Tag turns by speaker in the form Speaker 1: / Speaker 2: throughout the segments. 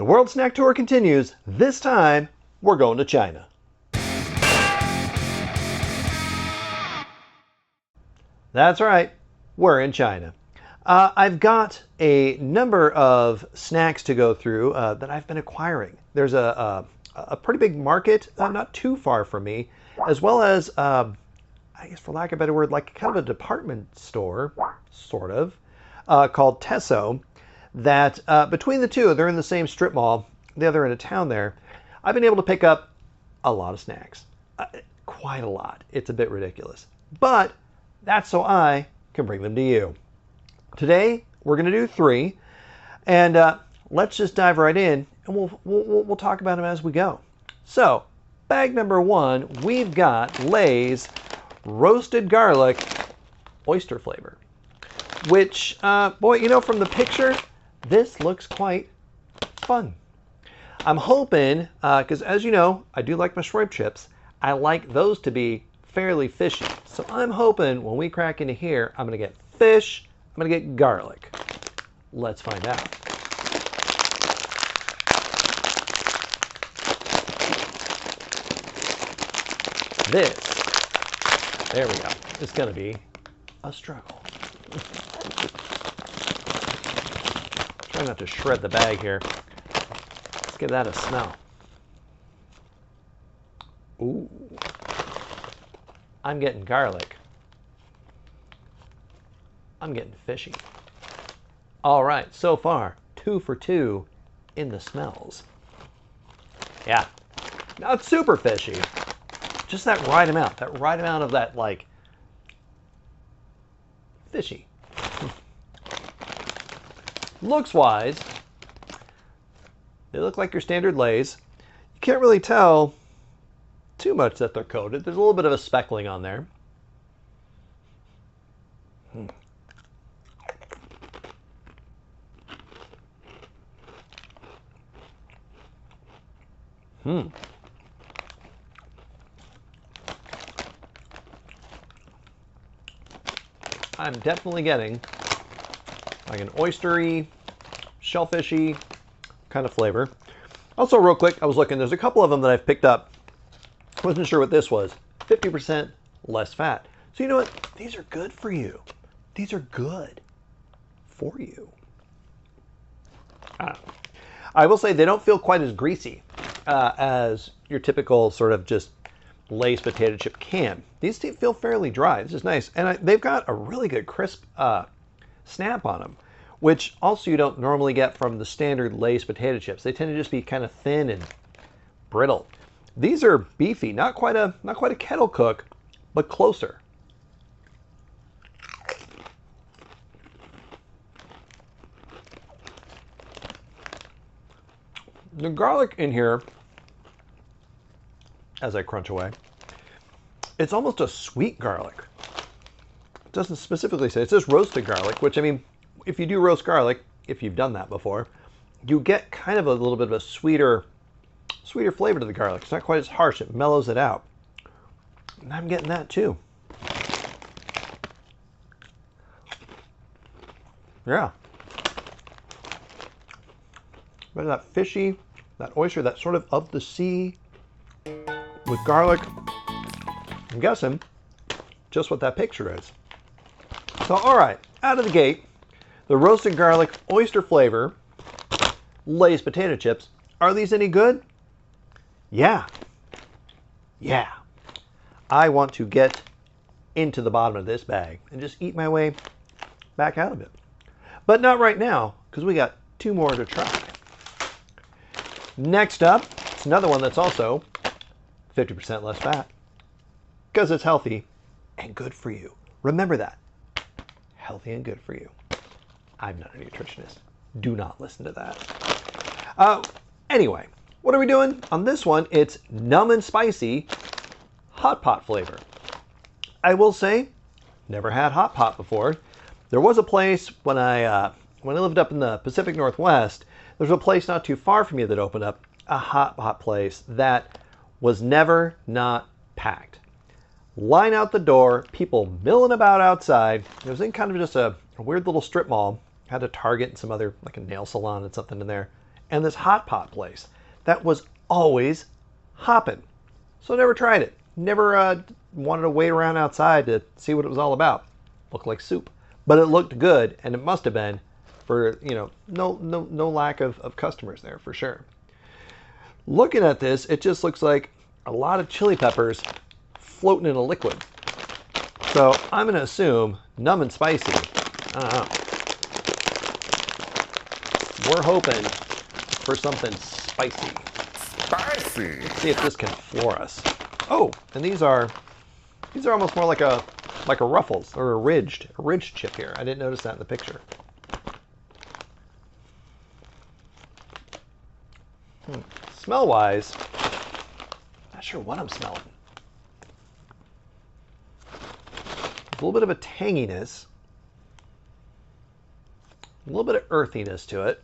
Speaker 1: The World Snack Tour continues. This time, we're going to China. That's right, we're in China. I've got a number of snacks to go through that I've been acquiring. There's a pretty big market not too far from me, as well as, I guess for lack of a better word, like kind of a department store, sort of, called Tesso, that between the two, they're in the same strip mall, the other end of town there, I've been able to pick up a lot of snacks. Quite a lot. It's a bit ridiculous. But that's so I can bring them to you. Today, we're going to do 3, and let's just dive right in, and we'll talk about them as we go. So, bag number 1, we've got Lay's roasted garlic oyster flavor, which, boy, you know, from the picture, this looks quite fun. I'm hoping, because as you know, I do like my shrimp chips. I like those to be fairly fishy. So I'm hoping when we crack into here, I'm going to get fish, I'm going to get garlic. Let's find out. This, there we go, it's going to be a struggle. Try not to shred the bag here. Let's give that a smell. Ooh. I'm getting garlic. I'm getting fishy. All right, so far, 2 for 2 in the smells. Yeah, not super fishy. Just that right amount of that, like, fishy. Looks-wise, they look like your standard Lay's. You can't really tell too much that they're coated. There's a little bit of a speckling on there. I'm definitely getting like an oystery, shellfishy kind of flavor. Also, real quick, I was looking, there's a couple of them that I've picked up. I wasn't sure what this was. 50% less fat. So you know what? These are good for you. These are good for you. I will say they don't feel quite as greasy as your typical sort of just Lay's potato chip can. These feel fairly dry. This is nice. And they've got a really good crisp snap on them, which also you don't normally get from the standard Lay's potato chips. They tend to just be kind of thin and brittle. These are beefy, not quite a kettle cook, but closer. The garlic in here, as I crunch away, it's almost a sweet garlic. It doesn't specifically say, it says roasted garlic, which, I mean, if you do roast garlic, if you've done that before, you get kind of a little bit of a sweeter flavor to the garlic. It's not quite as harsh, it mellows it out. And I'm getting that too. Yeah. But that fishy, that oyster, that sort of the sea with garlic. I'm guessing just what that picture is. So, all right, out of the gate, the roasted garlic oyster flavor Lay's potato chips. Are these any good? Yeah. Yeah. I want to get into the bottom of this bag and just eat my way back out of it. But not right now, because we got 2 more to try. Next up, it's another one that's also 50% less fat, because it's healthy and good for you. Remember that. Healthy and good for you. I'm not a nutritionist. Do not listen to that. Anyway, what are we doing? On this one, it's Numb and Spicy Hot Pot flavor. I will say, never had hot pot before. There was a place when I lived up in the Pacific Northwest, there's a place not too far from me that opened up, a hot pot place that was never not packed. Line out the door, people milling about outside. It was in kind of just a weird little strip mall. Had a Target and some other, like a nail salon and something in there. and this hot pot place that was always hopping. So I never tried it. Never wanted to wait around outside to see what it was all about. Looked like soup, but it looked good, and it must have been for, you know, no lack of customers there for sure. Looking at this, it just looks like a lot of chili peppers floating in a liquid. So I'm going to assume numb and spicy. I don't know. We're hoping for something spicy.
Speaker 2: Spicy.
Speaker 1: Let's see if this can floor us. Oh, and these are almost more like a Ruffles or a ridged chip here. I didn't notice that in the picture. Smell wise, not sure what I'm smelling. A little bit of a tanginess, a little bit of earthiness to it,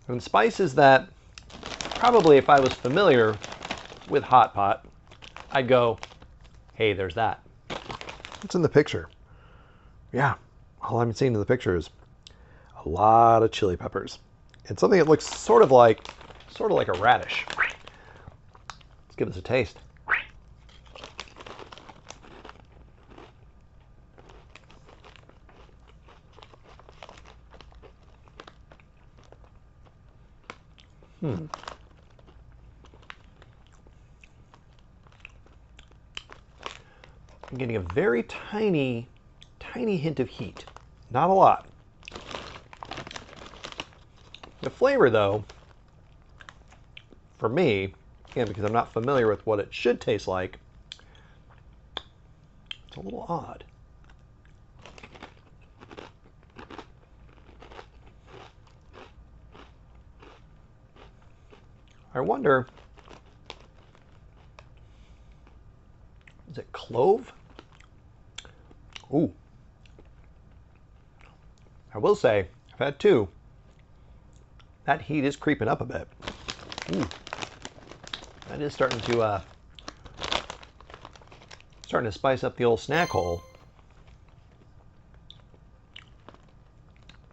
Speaker 1: and spices that probably, if I was familiar with hot pot, I'd go, hey, there's that. What's in the picture? Yeah, all I'm seeing in the picture is a lot of chili peppers and something that looks sort of like a radish. Let's give this a taste. I'm getting a very tiny hint of heat. Not a lot. The flavor, though, for me, again, because I'm not familiar with what it should taste like, it's a little odd. I wonder, is it clove? Ooh. I will say, I've had two. That heat is creeping up a bit. Ooh. That is starting to spice up the old snack hole.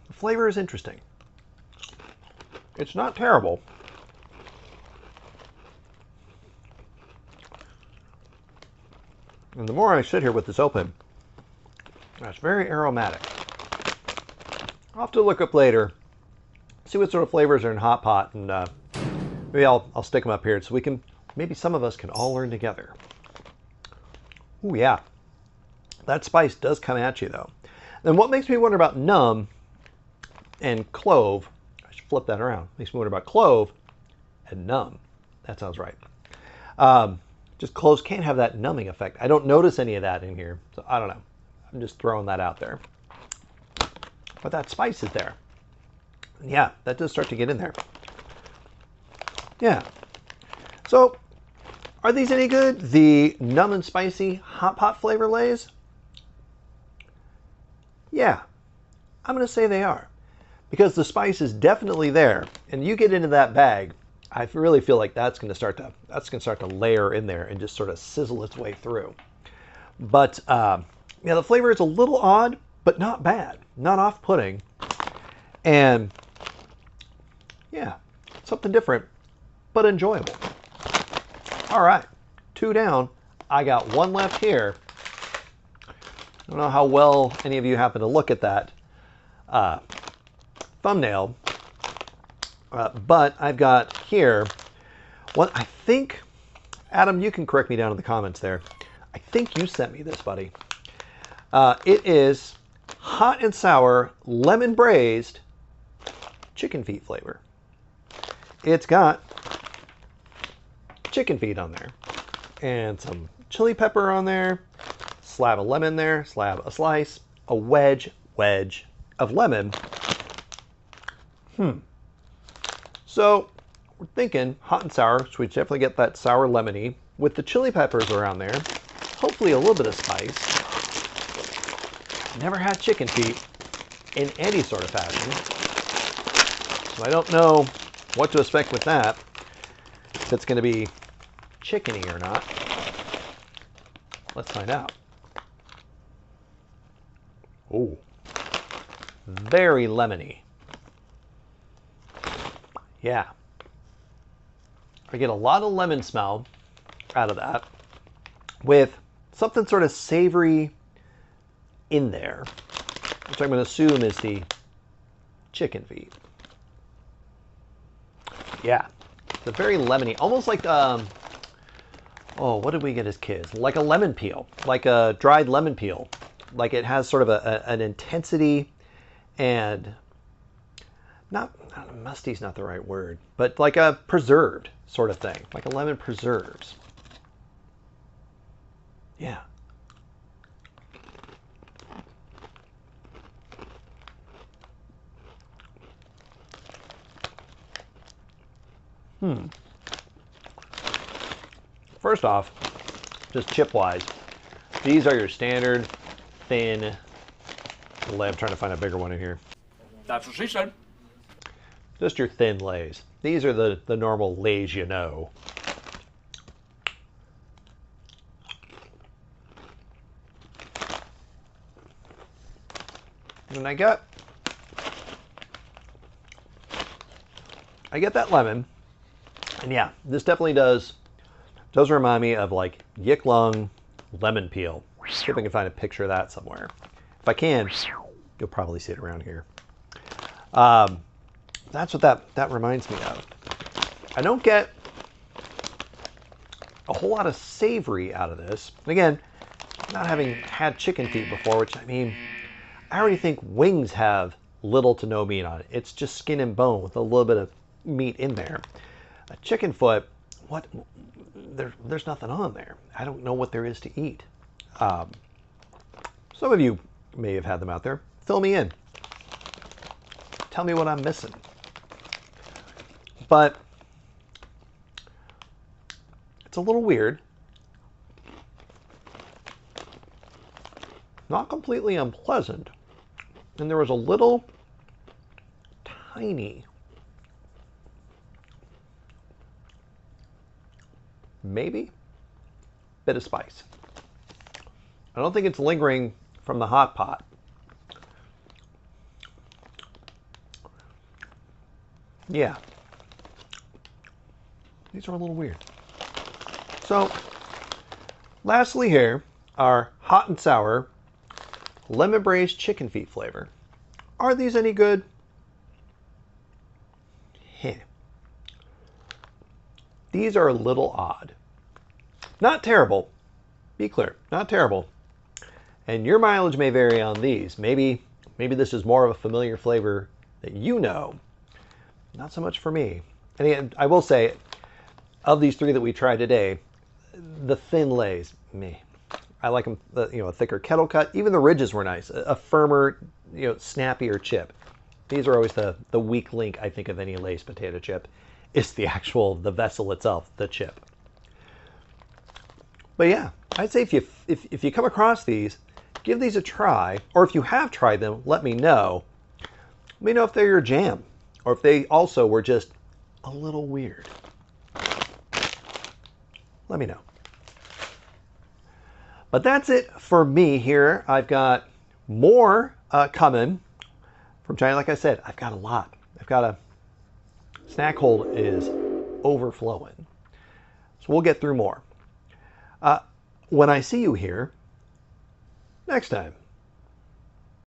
Speaker 1: The flavor is interesting. It's not terrible. And the more I sit here with this open, it's very aromatic. I'll have to look up later, see what sort of flavors are in hot pot, and maybe I'll stick them up here so we can, maybe some of us can all learn together. Ooh, yeah. That spice does come at you, though. Then what makes me wonder about numb and clove, I should flip that around, makes me wonder about clove and numb. That sounds right. Just cloves can't have that numbing effect. I don't notice any of that in here, so I don't know. I'm just throwing that out there. But that spice is there. Yeah, that does start to get in there. Yeah. So, are these any good? The numb and spicy hot pot flavor Lays? Yeah, I'm going to say they are. Because the spice is definitely there. And you get into that bag, I really feel like that's going to start to layer in there and just sort of sizzle its way through. But yeah, the flavor is a little odd, but not bad, not off-putting, and yeah, something different, but enjoyable. All right, 2 down. I got 1 left here. I don't know how well any of you happen to look at that thumbnail. But I've got here what I think, Adam, you can correct me down in the comments there. I think you sent me this, buddy. It is hot and sour lemon braised chicken feet flavor. It's got chicken feet on there and some chili pepper on there, slab of lemon there, a slice, a wedge of lemon. So we're thinking hot and sour, so we definitely get that sour lemony with the chili peppers around there. Hopefully a little bit of spice. Never had chicken feet in any sort of fashion, so I don't know what to expect with that. If it's going to be chickeny or not. Let's find out. Oh, very lemony. Yeah. I get a lot of lemon smell out of that with something sort of savory in there, which I'm going to assume is the chicken feet. Yeah, it's a very lemony, almost like, oh, what did we get as kids? Like a lemon peel, like a dried lemon peel. Like it has sort of an intensity and not musty's not the right word, but like a preserved sort of thing, like a lemon preserves. Yeah. First off, just chip-wise, these are your standard thin. I'm trying to find a bigger one in here.
Speaker 2: That's what she said.
Speaker 1: Just your thin Lays. These are the normal Lays you know. And I get that lemon, and yeah, this definitely does remind me of like Yik Lung lemon peel. See if I can find a picture of that somewhere. If I can, you'll probably see it around here. That's what that reminds me of. I don't get a whole lot of savory out of this. And again, not having had chicken feet before, which I mean, I already think wings have little to no meat on it. It's just skin and bone with a little bit of meat in there. A chicken foot, there's nothing on there. I don't know what there is to eat. Some of you may have had them out there. Fill me in. Tell me what I'm missing. But it's a little weird. Not completely unpleasant. And there was a little tiny, maybe, bit of spice. I don't think it's lingering from the hot pot. Yeah. These are a little weird. So, lastly here, our hot and sour lemon braised chicken feet flavor. Are these any good? Heh. These are a little odd. Not terrible. Be clear, not terrible. And your mileage may vary on these. Maybe this is more of a familiar flavor that you know. Not so much for me. And again, I will say, of these three that we tried today, the thin Lays, meh. I like them, a thicker kettle cut. Even the ridges were nice. A firmer, snappier chip. These are always the weak link, I think, of any Lay's potato chip. It's the vessel itself, the chip. But yeah, I'd say if you come across these, give these a try. Or if you have tried them, let me know. Let me know if they're your jam. Or if they also were just a little weird. Let me know. But that's it for me here. I've got more coming from China. Like I said, I've got a lot. Snäckhöld is overflowing. So we'll get through more. When I see you here next time.